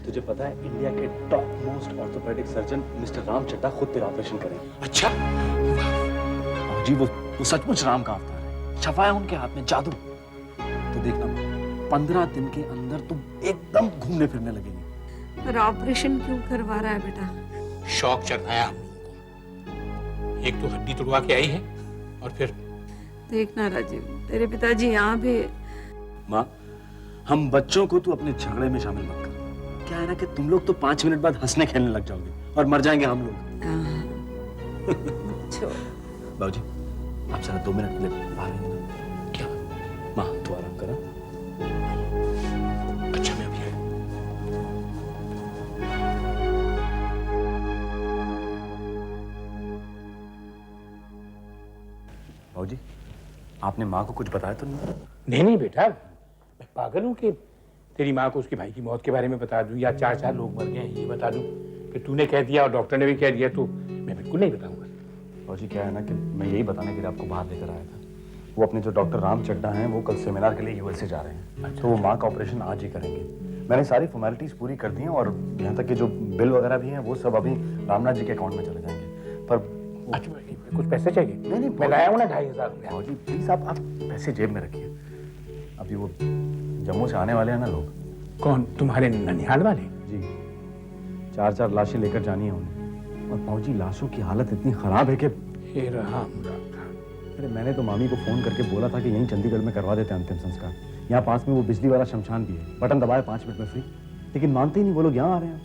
तुझे पता है इंडिया के top most orthopaedic surgeon mister Ram Chadha खुद तेरा ऑपरेशन करेंगे। अच्छा जी वो सचमुच राम का अवतार है, छपा है उनके हाथ में जादू। तो देखना 15 दिन के अंदर तुम एकदम घूमने फिरने लगेगी। पर ऑपरेशन क्यों करवा रहा है बेटा? शौक चढ़ाया हम लोगों को। एक तो हड्डी तोड़वा के आई है और फिर देखना राजीव, तेरे पिताजी यहाँ भी। माँ, हम बच्चों को तू अपने झगड़े में शामिल मत कर। क्या है ना कि तुम लोग तो 5 मिनट बाद हंसने खेलने लग जाओगे और मर जाएंगे हम लोग। छोड़। बाबूजी, आप जरा 2 मिनट के लिए बाहर आइए ना। क्या माँ, तू आराम करा। अच्छा मैं अभी आया। बाबूजी, आपने माँ को कुछ बताया तो नहीं? नहीं बेटा, मैं पागल हूँ कि तेरी माँ को उसके भाई की मौत के बारे में बता दूं या 4 लोग मर गए हैं ये बता दूं कि तूने कह दिया और डॉक्टर ने भी कह दिया, तो मैं बिल्कुल नहीं बताऊंगा। बाबूजी, क्या है ना कि मैं यही बताने के लिए आपको बाहर लेकर आया था। वो अपने जो डॉक्टर राम चड्ढा हैं वो कल सेमिनार के लिए यूएसए जा रहे हैं। अच्छा। तो वो माँ का ऑपरेशन आज ही करेंगे। मैंने सारी फॉर्मेलिटीज पूरी कर दी हैं और यहाँ तक कि जो बिल वगैरह भी हैं वो सब अभी रामनाथ जी के अकाउंट में चले जाएंगे। पर अच्छा, कुछ पैसे चाहिए? नहीं, मैं लाया हूँ ना 2500 रुपया। बाबूजी प्लीज आप पैसे जेब में रखिए। अभी वो जम्मू से आने वाले हैं ना लोग। कौन, तुम्हारे ननिहाल वाले? जी, 4 लाशें लेकर जानी है उन्हें। और बाबूजी लाशों की हालत इतनी खराब है कि हे राम। अरे मैंने तो मामी को फोन करके बोला था कि यहीं चंडीगढ़ में करवा देते हैं अंतिम संस्कार। यहाँ पास में वो बिजली वाला शमशान भी है, बटन दबाए 5 मिनट में फ्री। लेकिन मानते ही नहीं वो लोग, यहाँ आ रहे हैं।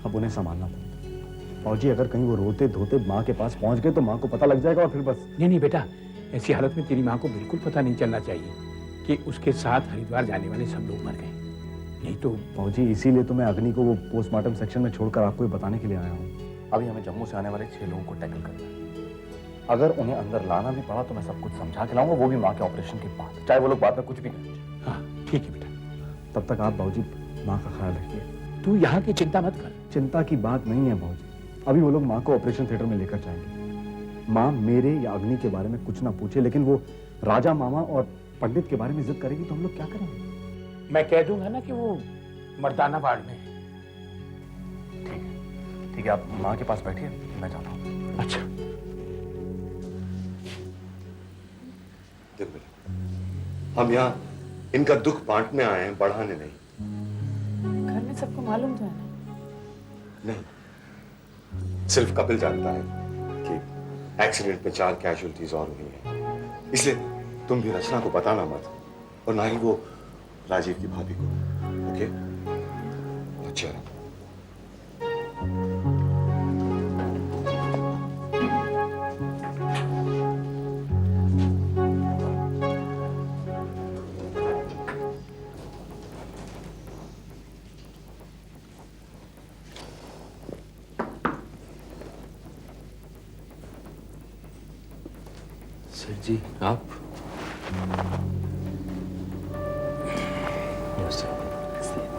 अब उन्हें संभालना पड़ता। फौजी अगर कहीं वो रोते धोते माँ के पास पहुंच गए तो माँ को पता लग जाएगा और फिर बस। नहीं बेटा, ऐसी हालत में तेरी माँ को बिल्कुल पता नहीं चलना चाहिए कि उसके साथ हरिद्वार जाने वाले सब लोग मर गए। नहीं तो फौजी इसीलिए तो मैं अग्नि को वो पोस्टमार्टम सेक्शन में छोड़कर आपको ये बताने के लिए आया हूँ। अभी हमें जम्मू से आने वाले 6 लोगों को टैकल करना है। अगर उन्हें अंदर लाना भी पड़ा तो मैं सब कुछ समझा के लाऊंगा, वो भी माँ के ऑपरेशन के बाद, चाहे वो लोग बाद में कुछ भी करें। हाँ ठीक है बेटा। तब तक आप बाबूजी माँ का ख्याल रखिए। तू यहाँ की चिंता मत कर। चिंता की बात नहीं है बाबूजी, अभी वो लोग माँ को ऑपरेशन थिएटर में लेकर जाएंगे। माँ मेरे या अग्नि के बारे में कुछ ना पूछे, लेकिन वो राजा मामा और पंडित के बारे में जिद करेगी तो हम लोग क्या करेंगे? मैं कह दूंगा ना कि वो मर्दाना वार्ड में है। ठीक है, आप माँ के पास बैठिए, मैं जाता हूँ। अच्छा देखो बेटा, हम यहाँ इनका दुख बांटने आए हैं, बढ़ाने नहीं। घर में सबको मालूम तो है ना? नहीं, सिर्फ कपिल जानता है कि एक्सीडेंट में 4 कैजुअल्टीज और हुई हैं। इसलिए तुम भी रचना को बताना मत, और ना ही वो राजीव की भाभी को। ओके? अच्छा। सेठ जी, आप?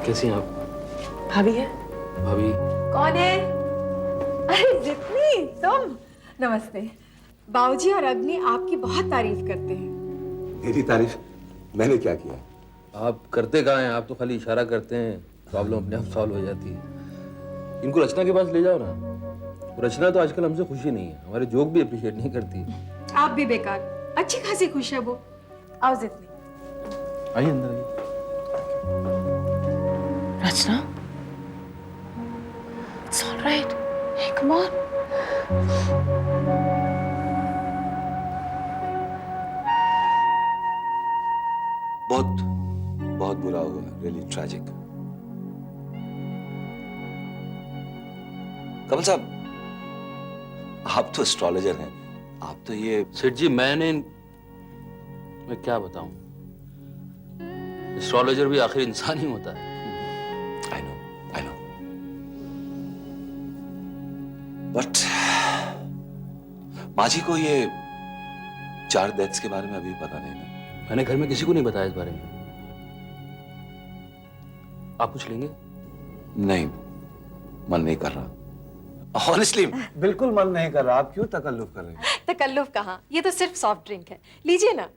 कैसी हैं आप? भाभी है? भाभी? कौन है? अरे जितनी तुम। नमस्ते। बाबूजी और अग्नि आपकी बहुत तारीफ करते हैं। मेरी तारीफ मैंने क्या किया? आप करते कहाँ हैं? आप तो खाली इशारा करते हैं, प्रॉब्लम अपने आप सॉल्व हो जाती है। इनको रचना के पास ले जाओ ना। रचना तो आजकल हमसे खुशी नहीं है, हमारे जोक भी अप्रिशिएट नहीं करती। आप भी बेकार, अच्छी खासी खुश है वो। आओ जितनी। आइए अंदर आइए। रचना, it's all right. Hey, come on. बहुत बहुत बुरा हुआ, रियली ट्रैजिक। कमल साहब, आप तो एस्ट्रोलॉजर हैं, आप तो ये। सेठ जी, मैं क्या बताऊं, एस्ट्रोलॉजर भी आखिर इंसान ही होता है। आई नो बट माँ जी को ये 4 डेथ्स के बारे में अभी पता नहीं ना। मैंने घर में किसी को नहीं बताया इस बारे में। आप कुछ लेंगे? नहीं, मन नहीं कर रहा। ऑनेस्टली बिल्कुल मन नहीं कर रहा। आप क्यों तकल्लुफ कर रहे हैं? तकल्लुफ कहाँ, ये तो सिर्फ सॉफ्ट ड्रिंक है, लीजिए ना।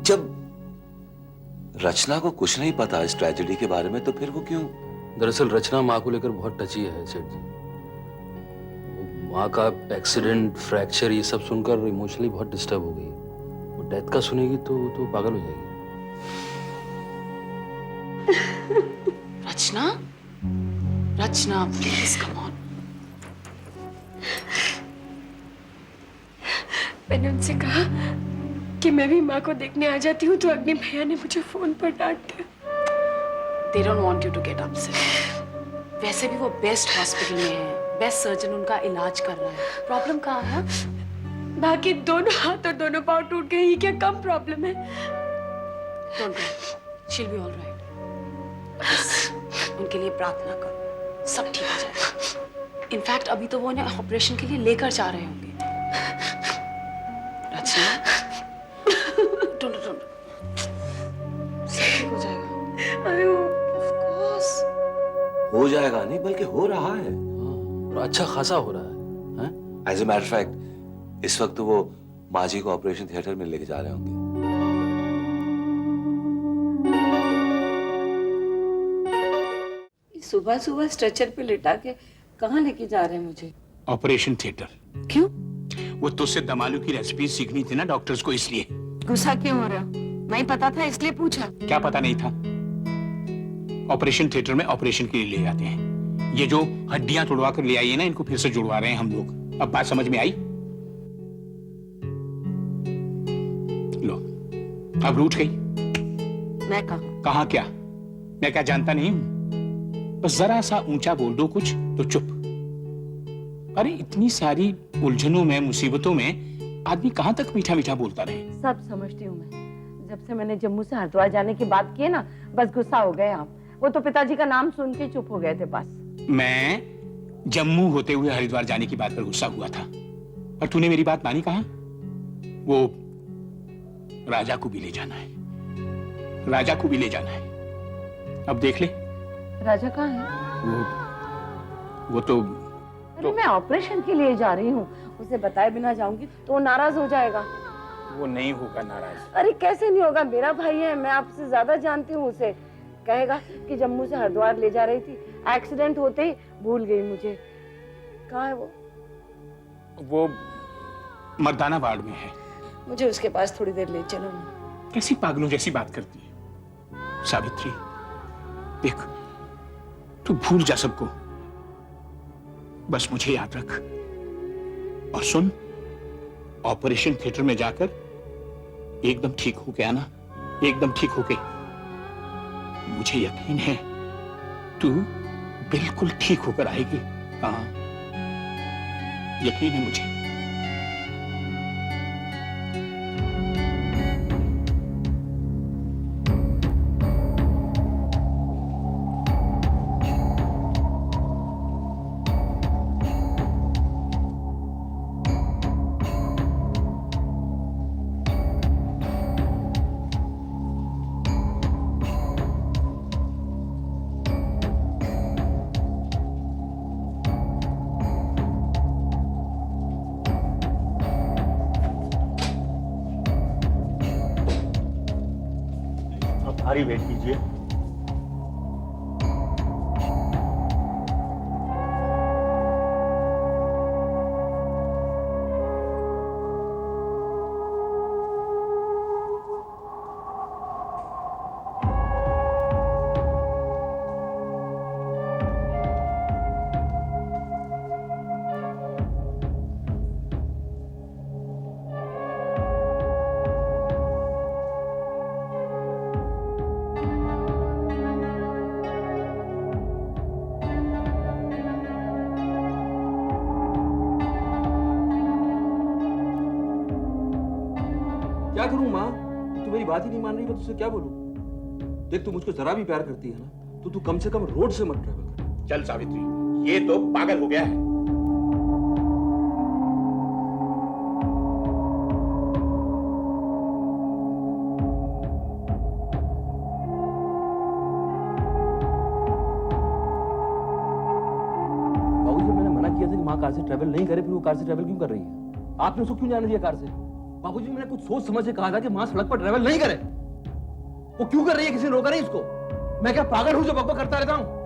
जब रचना को कुछ नहीं पता इस ट्रेजेडी के बारे में तो फिर वो क्यों? दरअसल रचना माँ को लेकर बहुत टची है सेठ जी। वो माँ का एक्सीडेंट, फ्रैक्चर ये सब सुनकर इमोशनली बहुत डिस्टर्ब हो गई। वो डेथ का सुनेगी तो पागल हो जाएगी। रचना, रचना प्लीज कम ऑन। मैंने उनसे कहा कि मैं भी माँ को देखने आ जाती हूँ, तो अग्नि भैया ने मुझे फोन पर डांट दिया। They don't want you to get upset. वैसे भी वो बेस्ट हॉस्पिटल में है, बेस्ट सर्जन उनका इलाज कर रहा है। प्रॉब्लम कहाँ है? बाकी दोनों हाथ और दोनों पाँव टूट गए, ये क्या कम प्रॉब्लम है? Don't worry, she'll be all right. बस उनके लिए प्रार्थना करो, सब ठीक हो जाएगा। इनफैक्ट अभी तो वो उन्हें ऑपरेशन के लिए लेकर जा रहे होंगे। रचना, don't. सब ठीक हो जाएगा। Of course. हो जाएगा नहीं बल्कि हो रहा है। और अच्छा खासा हो रहा है, हैं? एज ए मैटर फैक्ट इस वक्त तो वो माँ जी को ऑपरेशन थिएटर में लेके जा रहे होंगे। सुबह सुबह स्ट्रेचर पे लिटा के कहाँ लेके जा रहे हैं मुझे? Operation theatre. क्यों? वो तुझसे दमालू की रेसिपी सीखनी थी ना डॉक्टर्स को, इसलिए। गुस्सा क्यों हो रहा? नहीं पता था इसलिए पूछा। क्या पता नहीं था? ऑपरेशन थिएटर में ऑपरेशन के लिए ले जाते हैं। ये जो हड्डियां तोड़वा कर ले आई है ना, इनको फिर से जुड़वा रहे हैं हम लोग। अब बात समझ में आई? लो, अब रूठ गई। मैं कहा? कहा क्या? मैं क्या जानता नहीं हूं? बस जरा सा ऊंचा बोल दो कुछ तो चुप। अरे इतनी सारी उलझनों में, मुसीबतों में आदमी कहां तक मीठा मीठा बोलता रहे? सब समझती हूँ मैं। जब से मैंने जम्मू से हरिद्वार जाने की बात की है ना, बस गुस्सा हो गए आप। वो तो पिताजी का नाम सुन के चुप हो गए थे बस। मैं जम्मू होते हुए हरिद्वार जाने की बात पर गुस्सा हुआ था, और तूने मेरी बात मानी। कहा? वो राजा को भी ले जाना है, राजा को भी ले जाना है। अब देख ले। राजा कहाँ है? वो तो अरे मैं ऑपरेशन के लिए जा रही हूँ, उसे बताए बिना जाऊंगी तो वो नाराज हो जाएगा। वो नहीं होगा नाराज। अरे कैसे नहीं होगा? मेरा भाई है, मैं आपसे ज्यादा जानती हूँ उसे। कहेगा कि जम्मू से हरिद्वार ले जा रही थी, एक्सीडेंट होते ही भूल गई मुझे। कहाँ है वो? वो मर्दाना वार्ड में है। मुझे उसके पास थोड़ी देर ले चलो ना। कैसी पागलों जैसी बात करती है सावित्री। देख, तू भूल जा सबको, बस मुझे याद रख। और सुन, ऑपरेशन थिएटर में जाकर एकदम ठीक हो गया ना, एकदम ठीक हो गई। मुझे यकीन है तू बिल्कुल ठीक होकर आएगी। हाँ, यकीन है मुझे। भारी वेट कीजिए। क्या करूं माँ? तू मेरी बात ही नहीं मान रही, मैं तुझसे क्या बोलूं? देख, तू मुझको जरा भी प्यार करती है ना, तो तू कम से कम रोड से मत ट्रैवल कर। चल सावित्री, ये तो पागल हो गया है। बाबूजी, मैंने मना किया था कि माँ कार से ट्रैवल नहीं करे, फिर वो कार से ट्रैवल क्यों कर रही है? आपने उसको क्यों जाने दिया कार से? बाबूजी, मैंने कुछ सोच समझ के कहा था कि माँ सड़क पर ट्रेवल नहीं करे। वो क्यों कर रही है? किसी ने रोका नहीं इसको? मैं क्या पागल हूं जो बकबक करता रहता हूं?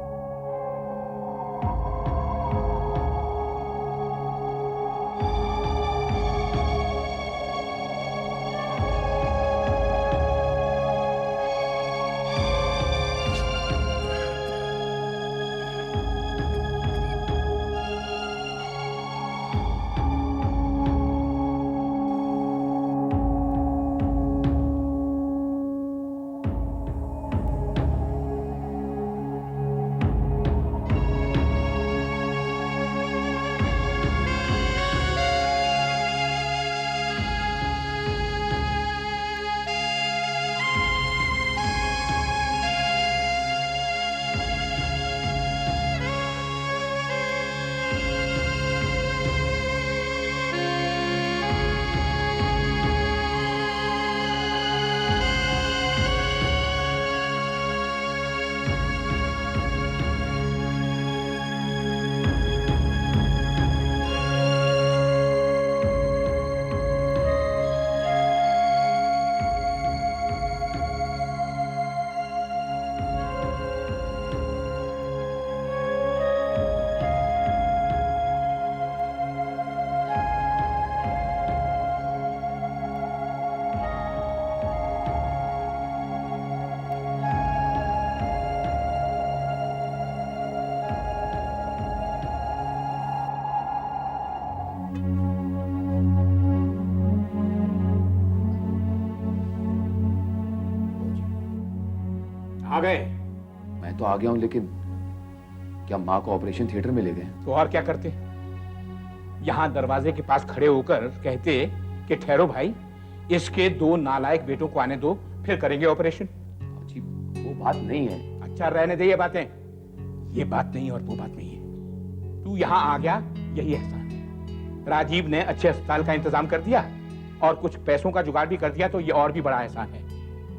आ गए? मैं तो आ गया हूं, लेकिन क्या माँ को ऑपरेशन थिएटर में ले गए? तो और क्या करते? यहां दरवाजे के पास खड़े होकर कहते कि ठहरो भाई, इसके 2 नालायक बेटों को आने दो, फिर करेंगे ऑपरेशन। जी, वो बात नहीं है। अच्छा, रहने दे ये बातें। ये बात नहीं और वो बात नहीं है। तू यहां आ गया, यही एहसान है। राजीव ने अच्छे अस्पताल का इंतजाम कर दिया और कुछ पैसों का जुगाड़ भी कर दिया, तो ये और भी बड़ा एहसान है।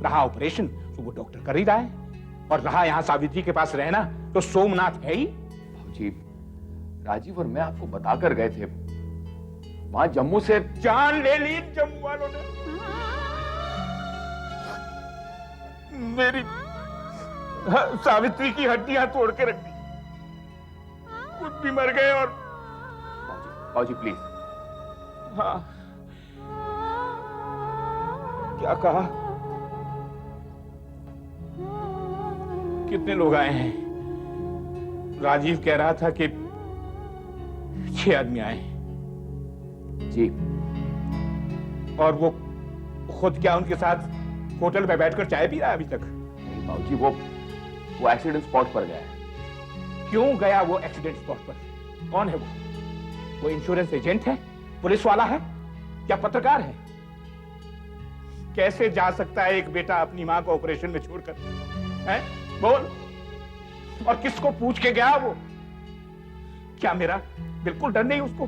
रहा ऑपरेशन तो वो डॉक्टर कर ही रहा है, और रहा यहाँ सावित्री के पास रहना तो सोमनाथ है ही। जी, राजीव और मैं आपको बताकर गए थे, वहां जम्मू से जान ले ली जम्मू वालों ने। मेरी सावित्री की हड्डियां तोड़ के रख दी, खुद भी मर गए। और बाबूजी प्लीज। हाँ, क्या कहा? कितने लोग आए हैं? राजीव कह रहा था कि 6 आदमी आए। जी। और वो खुद क्या उनके साथ होटल में बैठकर चाय पी रहा है अभी तक? नहीं बाबूजी, वो एक्सीडेंट स्पॉट पर गया है। क्यों गया वो एक्सीडेंट स्पॉट पर? कौन है वो? वो इंश्योरेंस एजेंट है, पुलिस वाला है, या पत्रकार है? कैसे जा सकता है एक बेटा अपनी मां को ऑपरेशन में छोड़कर? हैं? बोल। और किसको पूछ के गया वो? क्या मेरा बिल्कुल डर नहीं उसको?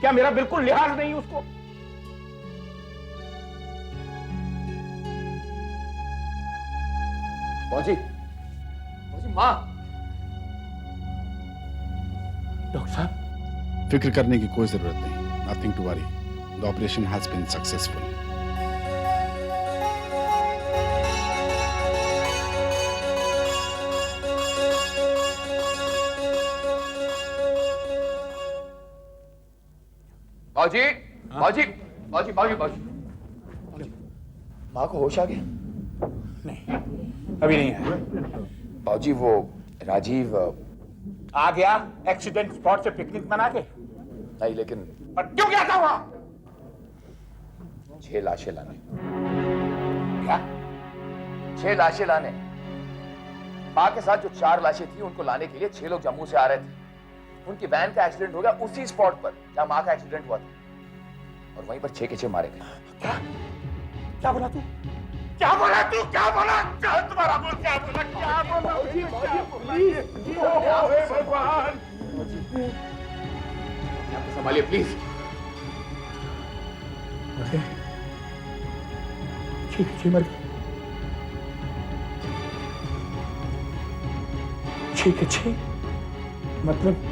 क्या मेरा बिल्कुल लिहाज नहीं उसको? बाबूजी, माँ। डॉक्टर साहब, फिक्र करने की कोई जरूरत नहीं। Nothing to worry, the operation has been successful. बाबूजी, बाबूजी, बाबूजी, बाबूजी, बाबूजी, माँ को होश आ गया? नहीं, अभी नहीं है। बाबूजी, वो राजीव आ गया एक्सीडेंट स्पॉट से पिकनिक मना के? नहीं, लेकिन और क्यों गया था वहां? 6 लाशें लाने। क्या? 6 लाशें लाने। माँ के साथ जो 4 लाशें थी, उनको लाने के लिए 6 लोग जम्मू से आ रहे थे। उनकी वैन का एक्सीडेंट हो गया उसी स्पॉट पर जहां माँ का एक्सीडेंट हुआ था, और वहीं पर 6 के 6 मारे गए। क्या? क्या बोला तू? क्या बोला तू? क्या बोला? क्या तुम्हारा बोल? क्या बोला? क्या बोला? भगवान, आपको संभालिए प्लीज। ठीक मर गए। 6 के 6 मतलब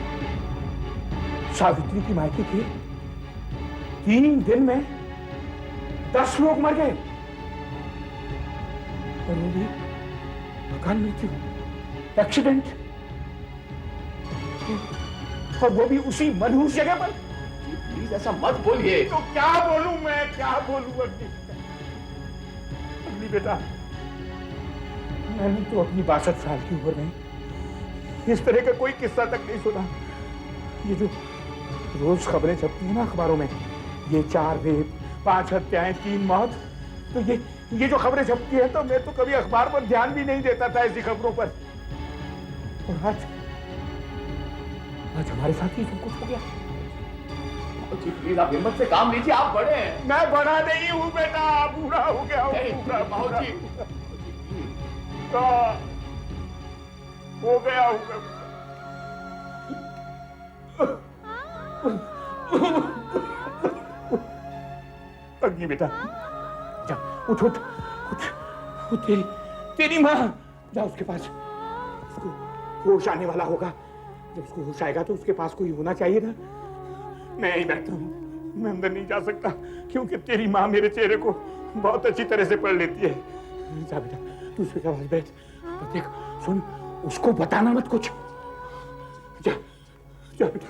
सावित्री की मायके के 3 दिन में 10 लोग मर गए और वो भी अकाल मृत्यु, एक्सीडेंट, और वो भी उसी मनहूस जगह पर। प्लीज ऐसा मत बोलिए। तो क्या बोलूं मैं, क्या बोलूं अग्नि बेटा, मैंने तो अपनी 62 साल की उम्र में इस तरह का कोई किस्सा तक नहीं सुना। ये जो रोज खबरें छपती है ना अखबारों में, ये 4 रेप, 5 हत्याएं, 3 मौत, तो ये जो खबरें छपती है तो मैं तो कभी अखबार पर ध्यान भी नहीं देता था ऐसी खबरों पर। और आज हमारे साथ ही सब कुछ हो गया। प्लीज आप हिम्मत से काम लीजिए, आप बड़े हैं। मैं बड़ा नहीं हूं बेटा, बूढ़ा हो गया हूं। बाबूजी, हो गया हूं मैं। अग्नि बेटा, जा उठ उठ उठ, तेरी माँ, जा उसके पास, उसको होश आने वाला होगा। जब उसको होश आएगा तो उसके पास कोई होना चाहिए ना। मैं यहीं बैठता हूँ, मैं अंदर नहीं जा सकता क्योंकि तेरी माँ मेरे चेहरे को बहुत अच्छी तरह से पढ़ लेती है। जा बेटा, तू उसके पास बैठ, देख सुन, उसको बताना मत कुछ। जा जा बेटा।